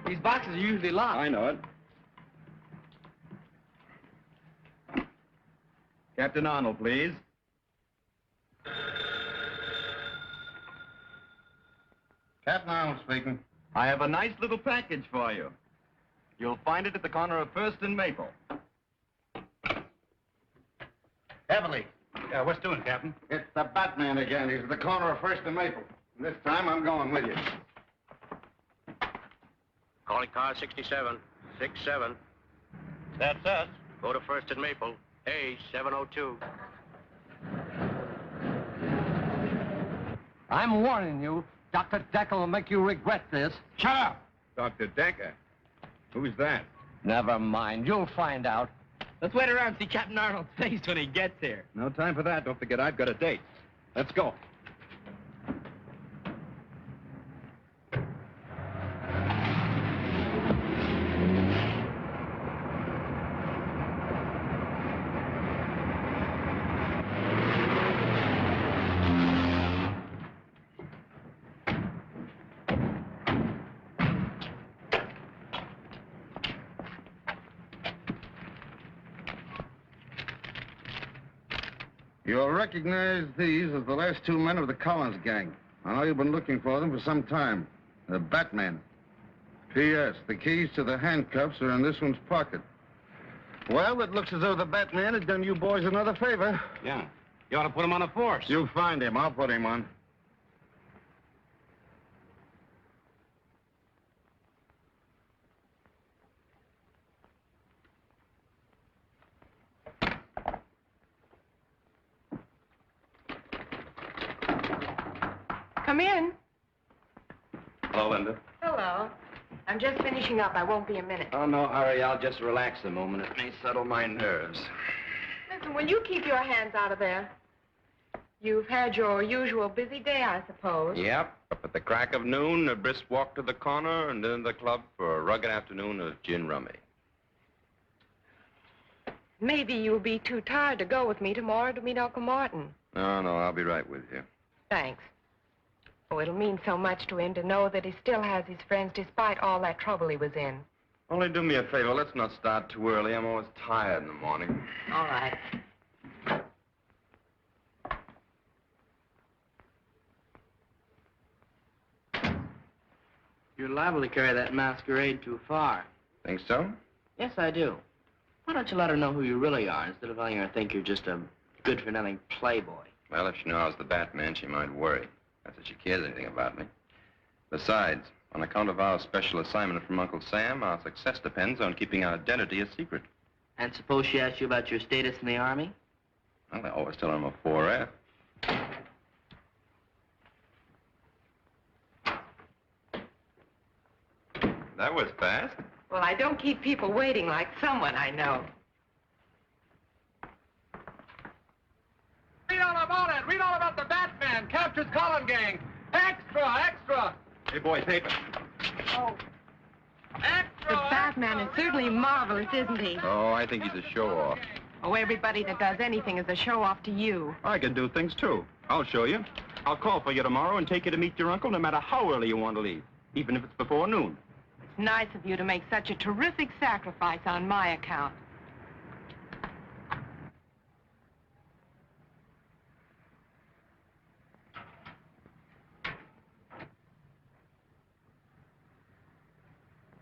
These boxes are usually locked. I know it. Captain Arnold, please. Captain Arnold speaking. I have a nice little package for you. You'll find it at the corner of First and Maple. Heavily. Yeah, what's doing, Captain? It's the Batman again. He's at the corner of First and Maple. This time I'm going with you. Calling car 67. 67. That's us. Go to First and Maple. A 702. I'm warning you. Dr. Daka will make you regret this. Shut up! Dr. Daka? Who's that? Never mind. You'll find out. Let's wait around and see Captain Arnold's face when he gets here. No time for that. Don't forget, I've got a date. Let's go. You'll recognize these as the last two men of the Collins gang. I know you've been looking for them for some time. The Batman. P.S. The keys to the handcuffs are in this one's pocket. Well, it looks as though the Batman has done you boys another favor. Yeah. You ought to put him on a force. You find him. I'll put him on. Come in. Hello, Linda. Hello. I'm just finishing up. I won't be a minute. Oh, no hurry. I'll just relax a moment. It may settle my nerves. Listen, will you keep your hands out of there? You've had your usual busy day, I suppose. Yep. Up at the crack of noon, a brisk walk to the corner, and then the club for a rugged afternoon of gin rummy. Maybe you'll be too tired to go with me tomorrow to meet Uncle Martin. No, I'll be right with you. Thanks. Oh, it'll mean so much to him to know that he still has his friends despite all that trouble he was in. Only do me a favor. Let's not start too early. I'm always tired in the morning. All right. You're liable to carry that masquerade too far. Think so? Yes, I do. Why don't you let her know who you really are instead of letting her think you're just a good-for-nothing playboy? Well, if she knew I was the Batman, she might worry. Not that she cares anything about me. Besides, on account of our special assignment from Uncle Sam, our success depends on keeping our identity a secret. And suppose she asks you about your status in the Army? Well, I always tell her I'm a 4F. That was fast. Well, I don't keep people waiting like someone I know. Read all about it. Read all about the Batman. Captures Collin gang. Extra, extra. Hey, boys, paper. Oh. Extra. The Batman is certainly marvelous, isn't he? Oh, I think he's a show-off. Oh, everybody that does anything is a show-off to you. I can do things, too. I'll show you. I'll call for you tomorrow and take you to meet your uncle no matter how early you want to leave, even if it's before noon. It's nice of you to make such a terrific sacrifice on my account.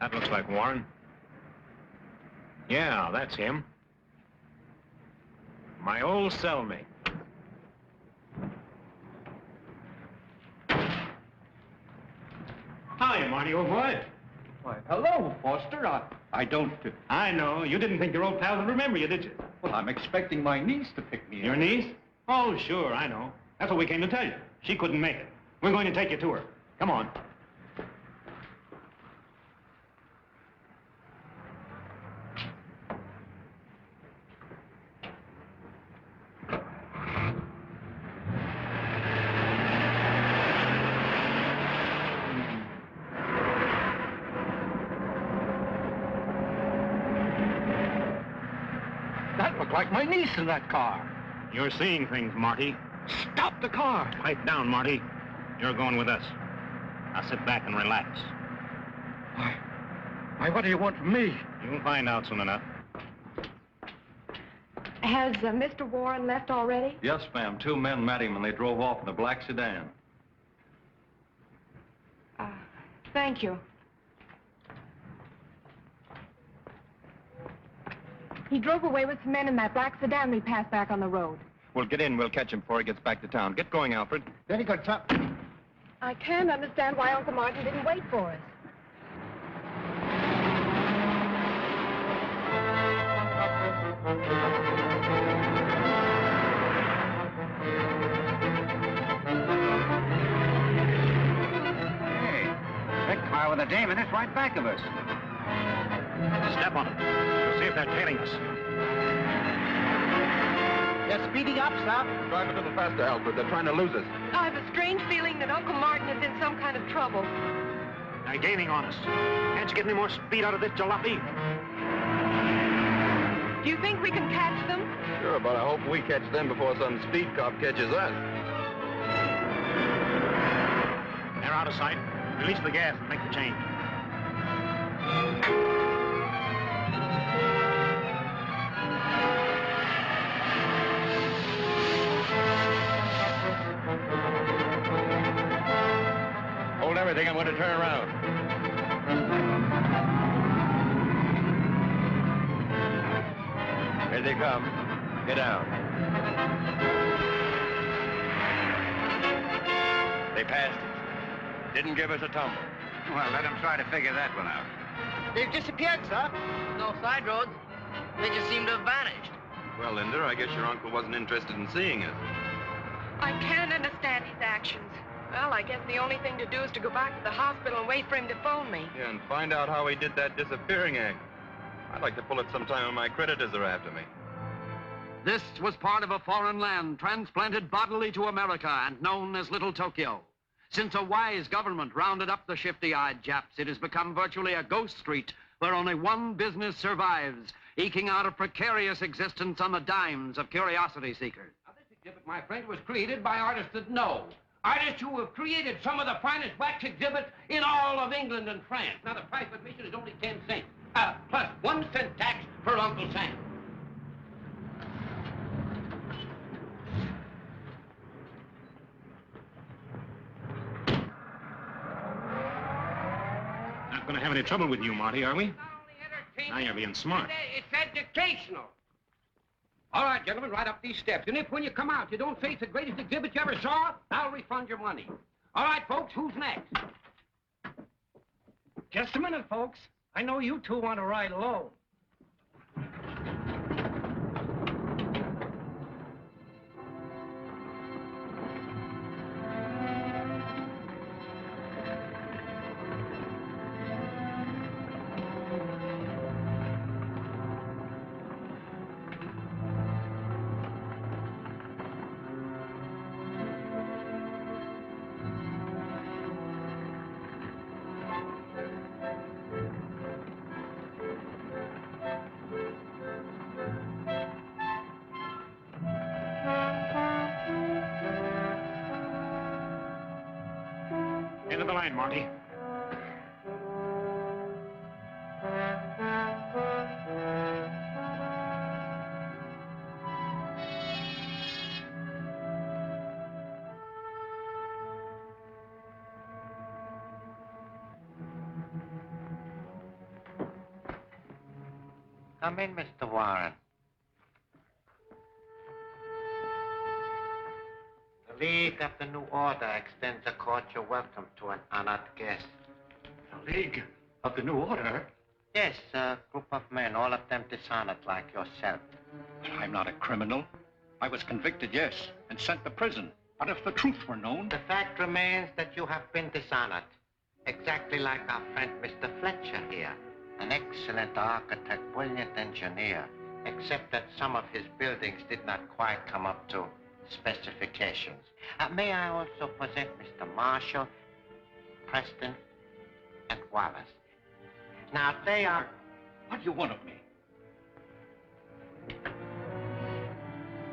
That looks like Warren. Yeah, that's him. My old cellmate. Hi, Marty, old boy. Why, hello, Foster. I don't... I know. You didn't think your old pal would remember you, did you? Well, I'm expecting my niece to pick me up. Your niece? Oh, sure, I know. That's what we came to tell you. She couldn't make it. We're going to take you to her. Come on. That looked like my niece in that car. You're seeing things, Marty. Stop the car. Pipe down, Marty. You're going with us. Now sit back and relax. Why, what do you want from me? You'll find out soon enough. Has Mr. Warren left already? Yes, ma'am. 2 men met him and they drove off in a black sedan. Thank you. He drove away with some men in that black sedan we passed back on the road. We'll get in. We'll catch him before he gets back to town. Get going, Alfred. Very good, sir. I can't understand why Uncle Martin didn't wait for us. Car with a dame in it right back of us. Step on them. We'll see if they're tailing us. They're speeding up, sir. Drive a little faster, Alfred. They're trying to lose us. I have a strange feeling that Uncle Martin is in some kind of trouble. They're gaining on us. Can't you get any more speed out of this jalopy? Do you think we can catch them? Sure, but I hope we catch them before some speed cop catches us. They're out of sight. Release the gas and make the change. Hold everything. I'm going to turn around. Here they come. Get down. They passed us. Didn't give us a tumble. Well, let them try to figure that one out. They've disappeared, sir. No side roads. They just seem to have vanished. Well, Linda, I guess your uncle wasn't interested in seeing us. I can't understand his actions. Well, I guess the only thing to do is to go back to the hospital and wait for him to phone me. Yeah, and find out how he did that disappearing act. I'd like to pull it sometime when my creditors are after me. This was part of a foreign land transplanted bodily to America and known as Little Tokyo. Since a wise government rounded up the shifty-eyed Japs, it has become virtually a ghost street where only one business survives, eking out a precarious existence on the dimes of curiosity seekers. Now, this exhibit, my friend, was created by artists that know. Artists who have created some of the finest wax exhibits in all of England and France. Now, the price of admission is only 10 cents, plus 1 cent tax for Uncle Sam. Not going to have any trouble with you, Marty, are we? Now you're being smart. It's educational. All right, gentlemen, right up these steps. And if when you come out you don't say it's the greatest exhibit you ever saw, I'll refund your money. All right, folks, who's next? Just a minute, folks. I know you two want to ride low. Into the line, Marty. Come in, Mr. Warren. The League of the New Order extends a cordial welcome to an honored guest. The League of the New Order? Yes, a group of men, all of them dishonored like yourself. But I'm not a criminal. I was convicted, yes, and sent to prison. But if the truth were known... The fact remains that you have been dishonored. Exactly like our friend Mr. Fletcher here. An excellent architect, brilliant engineer, except that some of his buildings did not quite come up to specifications. May I also present Mr. Marshall, Preston, and Wallace. Now, they are... What do you want of me?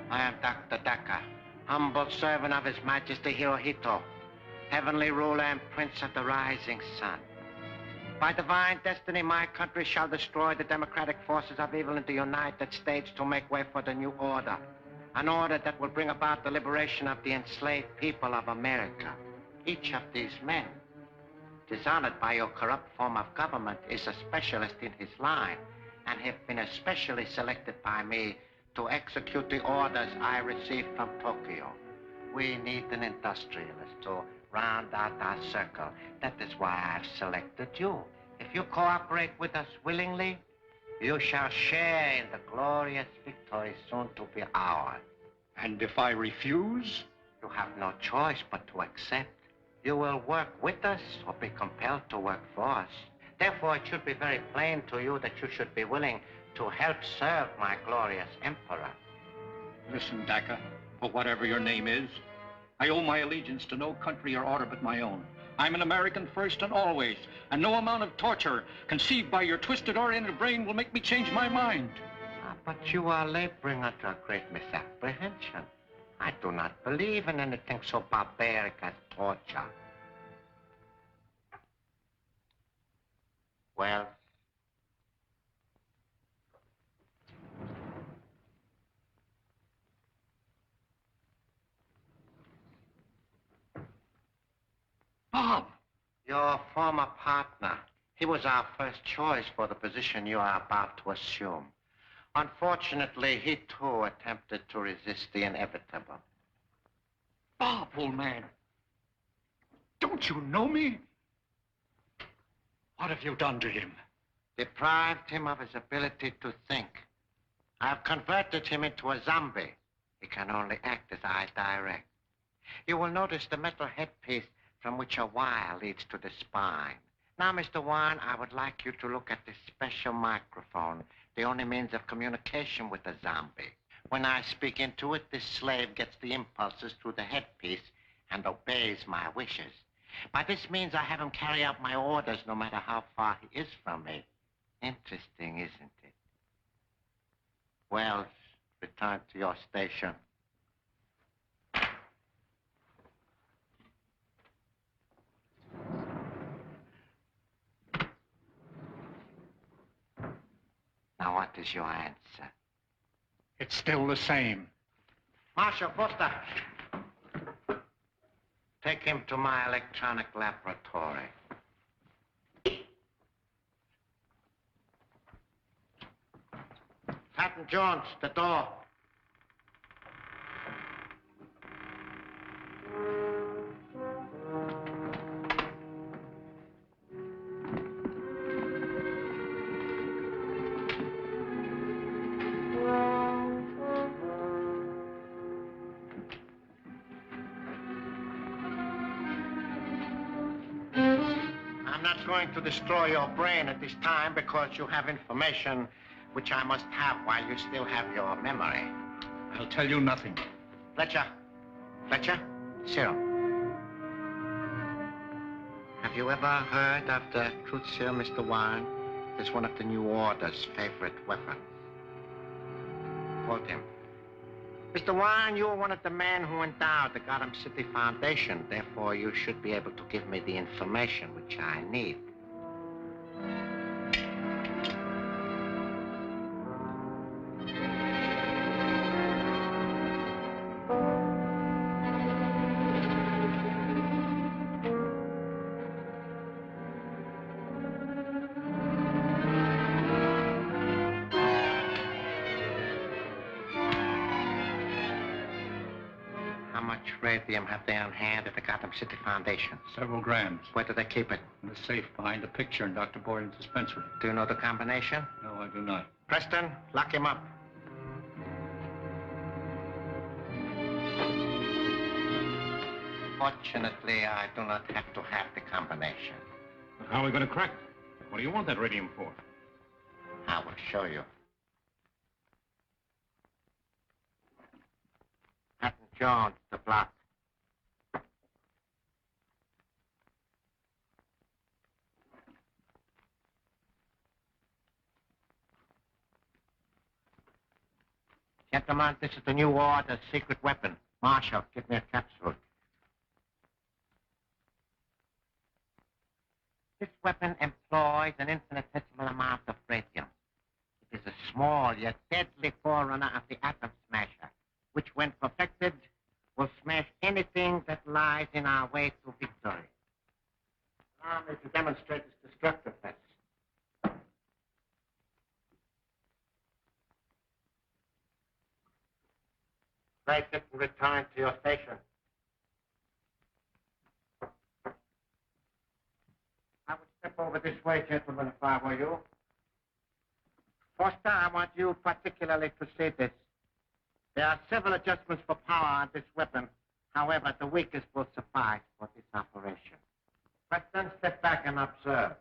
I am Dr. Daka, humble servant of His Majesty Hirohito, heavenly ruler and prince of the rising sun. By divine destiny, my country shall destroy the democratic forces of evil in the United States to make way for the new order. An order that will bring about the liberation of the enslaved people of America. Each of these men, dishonored by your corrupt form of government, is a specialist in his line and have been especially selected by me to execute the orders I received from Tokyo. We need an industrialist to round out our circle. That is why I've selected you. If you cooperate with us willingly, you shall share in the glorious victory soon to be ours. And if I refuse? You have no choice but to accept. You will work with us or be compelled to work for us. Therefore, it should be very plain to you that you should be willing to help serve my glorious emperor. Listen, Daka, or whatever your name is, I owe my allegiance to no country or order but my own. I'm an American first and always, and no amount of torture conceived by your twisted oriented brain will make me change my mind. But you are laboring under a great misapprehension. I do not believe in anything so barbaric as torture. Well, Bob! Your former partner. He was our first choice for the position you are about to assume. Unfortunately, he too attempted to resist the inevitable. Bob, old man. Don't you know me? What have you done to him? Deprived him of his ability to think. I've converted him into a zombie. He can only act as I direct. You will notice the metal headpiece from which a wire leads to the spine. Now, Mr. Warren, I would like you to look at this special microphone, the only means of communication with a zombie. When I speak into it, this slave gets the impulses through the headpiece and obeys my wishes. By this means, I have him carry out my orders no matter how far he is from me. Interesting, isn't it? Wells, return to your station. Now, what is your answer? It's still the same. Marshal Foster, take him to my electronic laboratory. Captain Jones, the door. I'm not going to destroy your brain at this time because you have information which I must have while you still have your memory. I'll tell you nothing. Fletcher. Fletcher, serum. Have you ever heard of the truth serum, Mr. Warren? It's one of the New Order's favorite weapons. Quote him. Mr. Warren, you are one of the men who endowed the Gotham City Foundation. Therefore, you should be able to give me the information which I need. Radium have they on hand at the Gotham City Foundation? Several grams. Where do they keep it? In the safe behind a picture in Dr. Boyden's dispensary. Do you know the combination? No, I do not. Preston, lock him up. Fortunately, I do not have to have the combination. How are we going to crack it? What do you want that radium for? I will show you. Captain Jones, the block. Gentlemen, this is the New Order's secret weapon. Marshal, give me a capsule. This weapon employs an infinitesimal amount of radium. It is a small yet deadly forerunner of the atom smasher, which, when perfected, will smash anything that lies in our way to victory. Allow me to demonstrate its destructiveness. Place it and return to your station. I would step over this way, gentlemen, if I were you. Foster, I want you particularly to see this. There are several adjustments for power on this weapon. However, the weakest will suffice for this operation. But then step back and observe.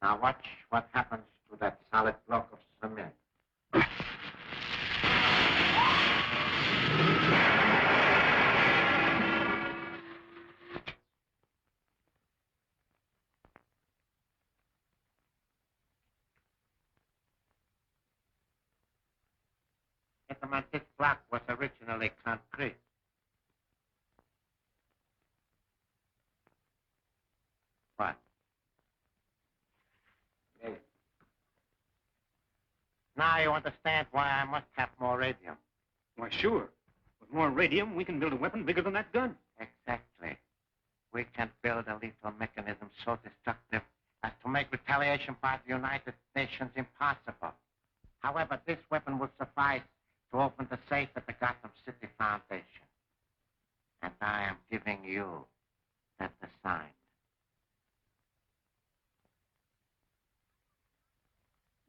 Now watch what happens to that solid block of cement. Gentlemen, this block was originally concrete. What? Yes. Now you understand why I must have more radium. Why, sure. With more radium, we can build a weapon bigger than that gun. Exactly. We can build a lethal mechanism so destructive as to make retaliation by the United Nations impossible. However, this weapon will suffice to open the safe at the Gotham City Foundation. And I am giving you that assignment.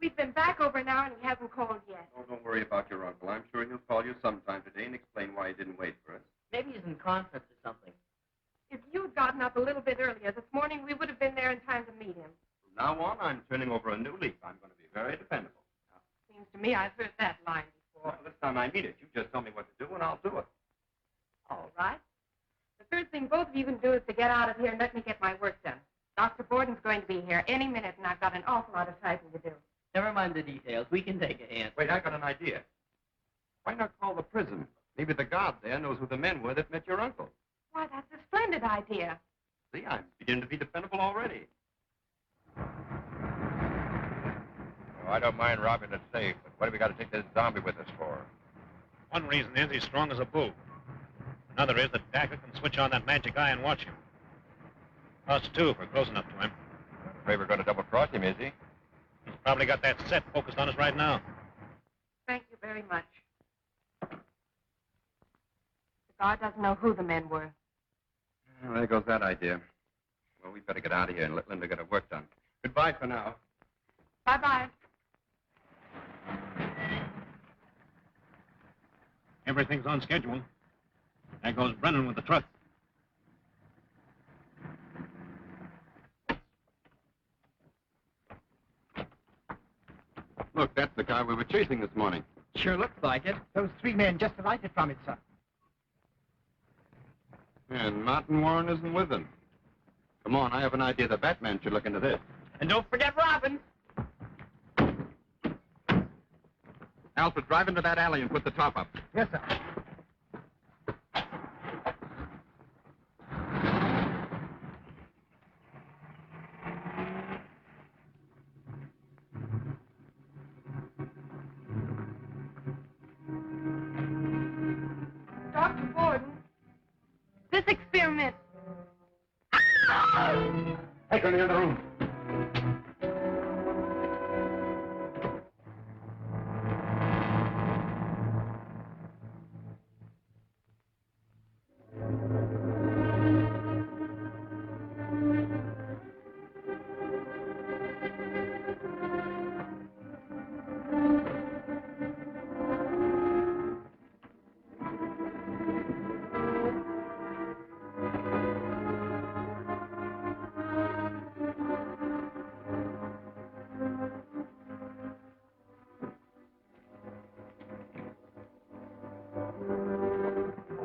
We've been back over an hour and he hasn't called yet. Oh, don't worry about your uncle. I'm sure he'll call you sometime today and explain why he didn't wait for us. Maybe he's in conference or something. If you'd gotten up a little bit earlier this morning, we would have been there in time to meet him. From now on, I'm turning over a new leaf. I'm going to be very dependable. Seems to me I've heard that line before. Well, this time I mean it. You just tell me what to do and I'll do it. All right. The first thing both of you can do is to get out of here and let me get my work done. Dr. Borden's going to be here any minute, and I've got an awful lot of typing to do. Never mind the details. We can take a hand. Wait, I got an idea. Why not call the prison? Maybe the guard there knows who the men were that met your uncle. Why, that's a splendid idea. See, I'm beginning to be dependable already. Oh, I don't mind robbing the safe, but what have we got to take this zombie with us for? One reason is he's strong as a bull. Another is that Daka can switch on that magic eye and watch him. Us, too, if we're close enough to him. I'm afraid we're going to double-cross him, is he? He's probably got that set focused on us right now. Thank you very much. The guard doesn't know who the men were. Well, there goes that idea. Well, we better get out of here and let Linda get her work done. Goodbye for now. Bye-bye. Everything's on schedule. There goes Brennan with the truck. Look, that's the car we were chasing this morning. Sure looks like it. Those three men just alighted from it, sir. And Martin Warren isn't with them. Come on, I have an idea. The Batman should look into this. And don't forget Robin. Alfred, drive into that alley and put the top up. Yes, sir. Dr. Borden, this experiment... Take her in the other room.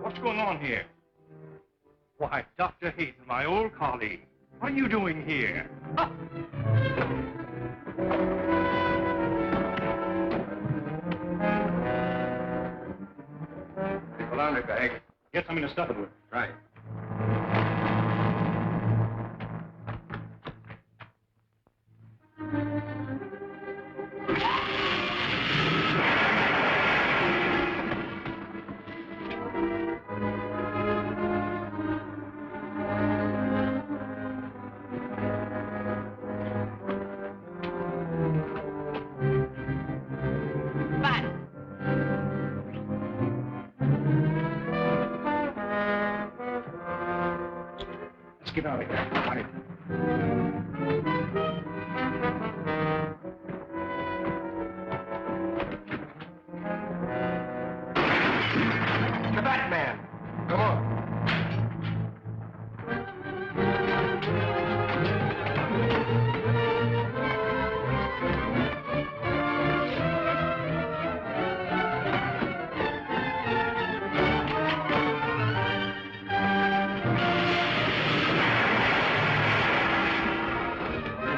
What's going on here? Why, Dr. Hayden, my old colleague. What are you doing here? Ah! The laundry bag. Get something to stuff it with. Right. get out of here. All right. The Batman. Come on.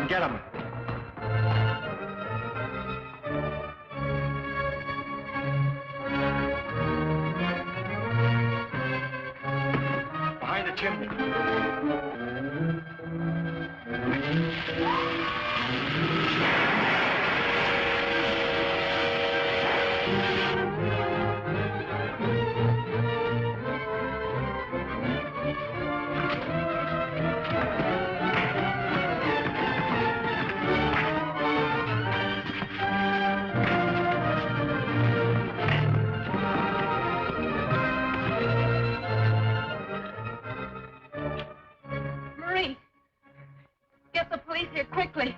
Get him. Behind the chimney. Get the police here quickly.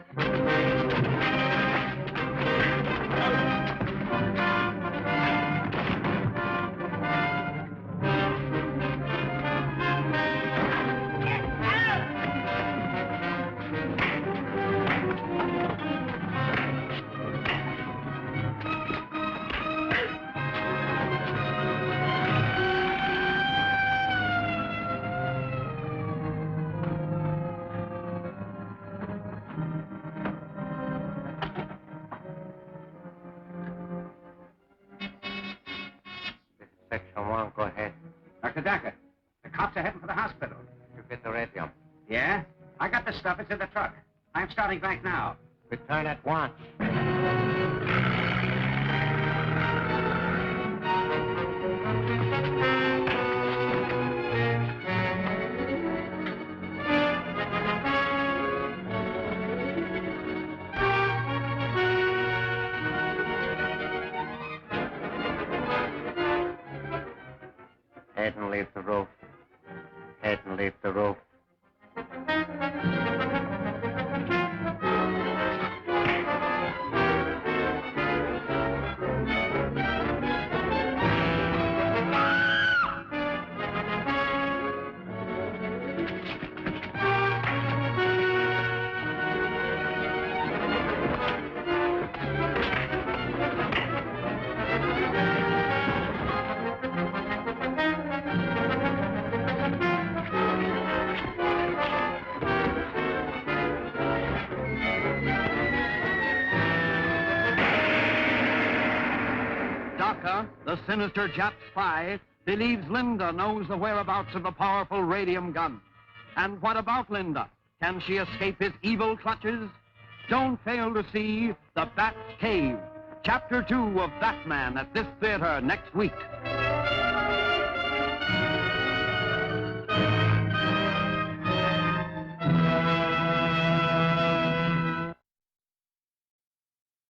Section 1, go ahead. Dr. Daka, the cops are heading for the hospital. You get the radio. Yeah? I got the stuff. It's in the truck. I'm starting back now. Return at once. Head and leave the roof. Head and leave the roof. Daka, the sinister Jap spy, believes Linda knows the whereabouts of the powerful radium gun. And what about Linda? Can she escape his evil clutches? Don't fail to see The Bat's Cave, Chapter 2 of Batman at this theater next week.